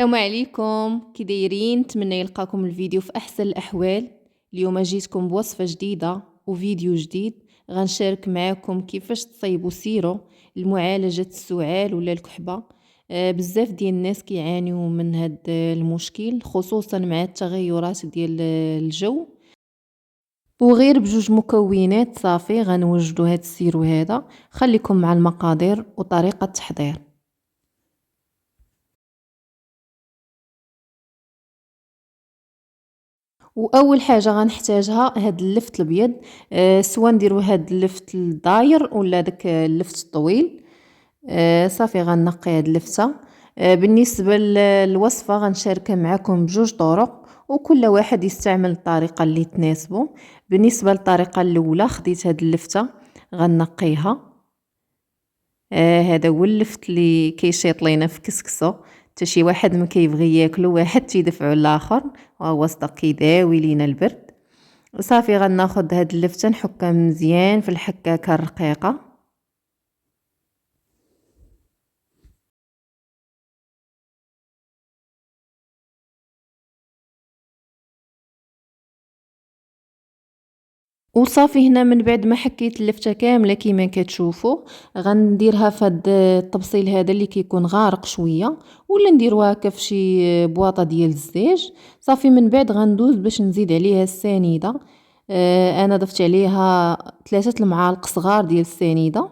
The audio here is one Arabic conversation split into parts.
السلام عليكم، كي دايرين؟ نتمنى يلقاكم الفيديو في احسن الاحوال. اليوم جيتكم بوصفه جديده وفيديو جديد. غنشارك معاكم كيفاش تصايبوا سيرو لمعالجه السعال ولا الكحبه. بزاف ديال الناس كيعانيوا من هذا المشكل، خصوصا مع التغيرات ديال الجو. وغير بجوج مكونات صافي غنوجدوا هذا السيرو هذا. خليكم مع المقادير وطريقه التحضير. واول حاجه غنحتاجها هاد اللفت الابيض. سواء نديرو هاد اللفت الداير ولا داك اللفت الطويل. صافي غنقي هاد اللفته. بالنسبه للوصفه غنشاركها معكم بجوج طرق، وكل واحد يستعمل الطريقه اللي تناسبه. بالنسبه للطريقه الاولى خديت هاد اللفته غنقيها. هذا هو اللفت اللي كيشيط لينا في كسكسو. حتى شي واحد ما كيبغي ياكلو، واحد تيدفعو الاخر، وهو صدق كيداوي لينا البرد. صافي غناخد هاد اللفته نحكها مزيان في الحكاكه الرقيقه. وصافي هنا من بعد ما حكيت اللفته كامله كيما كتشوفوا، غنديرها في هاد الطبسيل هذا اللي كيكون غارق شويه، ولا نديروها هكا في شي بواطه ديال الزيج. صافي من بعد غندوز باش نزيد عليها السنيده. انا ضفت عليها 3 المعالق صغار ديال السنيده،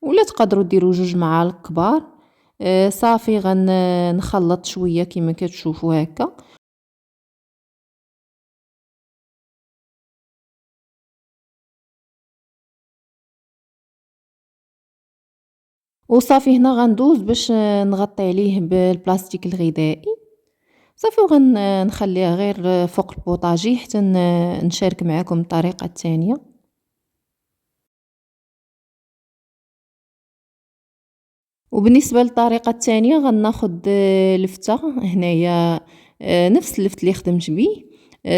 ولا تقدروا ديروا 2 معالق كبار. صافي غنخلط شويه كيما كتشوفوا هكا. وصافي هنا غندوز باش نغطي عليه بالبلاستيك الغذائي. صافي نخليه غير فوق البوطاجي حتى نشارك معكم الطريقه الثانيه. وبالنسبه للطريقه الثانيه غناخد لفته هنايا. نفس اللفت اللي خدمت به.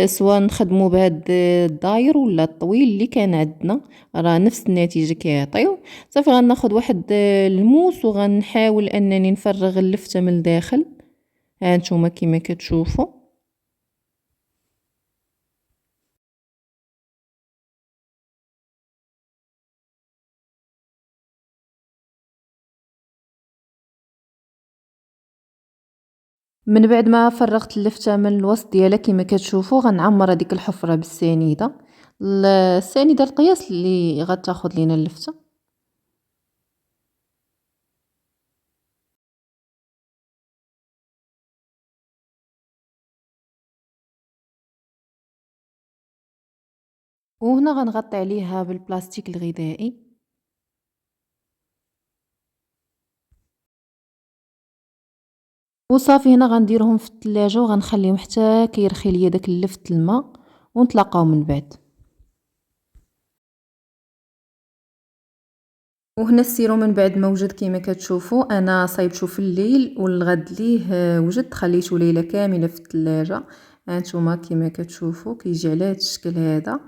سواء نخدموا بهاد الداير ولا الطويل اللي كان عندنا، راه نفس النتيجه كيعطيو. صافي غناخد واحد الموس وغنحاول انني نفرغ اللفته من الداخل. ها نتوما كيما كتشوفوا. من بعد ما فرغت اللفته من الوسط ديالها كيما كتشوفوا، غنعمر هذيك الحفره بالسنيده. السنيده القياس اللي غتاخد لينا اللفته. وهنا غنغطي عليها بالبلاستيك الغذائي. وصافي هنا غنديرهم في الثلاجة وغنخليهم حتى كيرخي ليا داك اللفت الماء، ونتلاقاو من بعد. وهنا السيرو من بعد ما وجد كيما كتشوفوا، انا صايبته في الليل والغد ليه وجد خليته ليله كامله في الثلاجه. هانتوما كيما كتشوفوا كيجي على هذا الشكل هذا.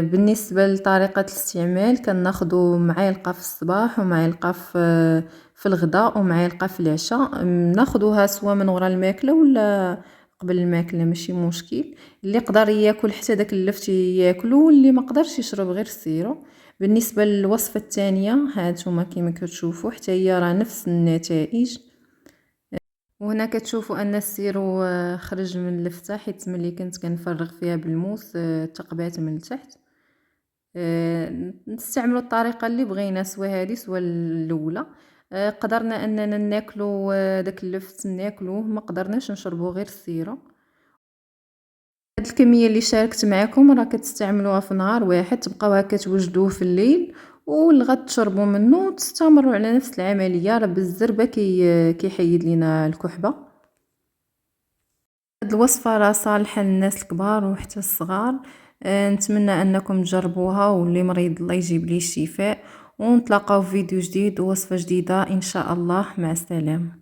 بالنسبه لطريقه الاستعمال كناخذوا معلقه في الصباح ومعلقه في الغداء ومعلقه في العشاء. ناخذوها سواء من وراء الماكله ولا قبل الماكله، ماشي مشكل. اللي قدر ياكل حتى داك اللفت ياكلو، واللي ما قدرش يشرب غير السيرو. بالنسبه للوصفه الثانيه هانتوما كيما كتشوفوا حتى هي راه نفس النتائج. وهنا كتشوفوا ان السيرو خرج من اللفته، حيت ملي كنت كنفرغ فيها بالموس تقبات من التحت. نستعملوا الطريقه اللي بغينا، سواء هذه سواء الاولى. قدرنا اننا ناكلوا داك اللفت ناكلوه، ما قدرناش نشربوا غير السيرو. هاد الكميه اللي شاركت معكم راه كتستعملوها في نهار واحد، تبقاو هكا توجدوه في الليل والغد تشربوا منه وتستمروا على نفس العمليه. راه بالزربه كيحيد لينا الكحبه. هاد الوصفه راه صالحه للناس الكبار وحتى الصغار. نتمنى انكم تجربوها، واللي مريض الله يجيب ليه الشفاء. ونتلاقاو في فيديو جديد ووصفه جديده ان شاء الله. مع السلامه.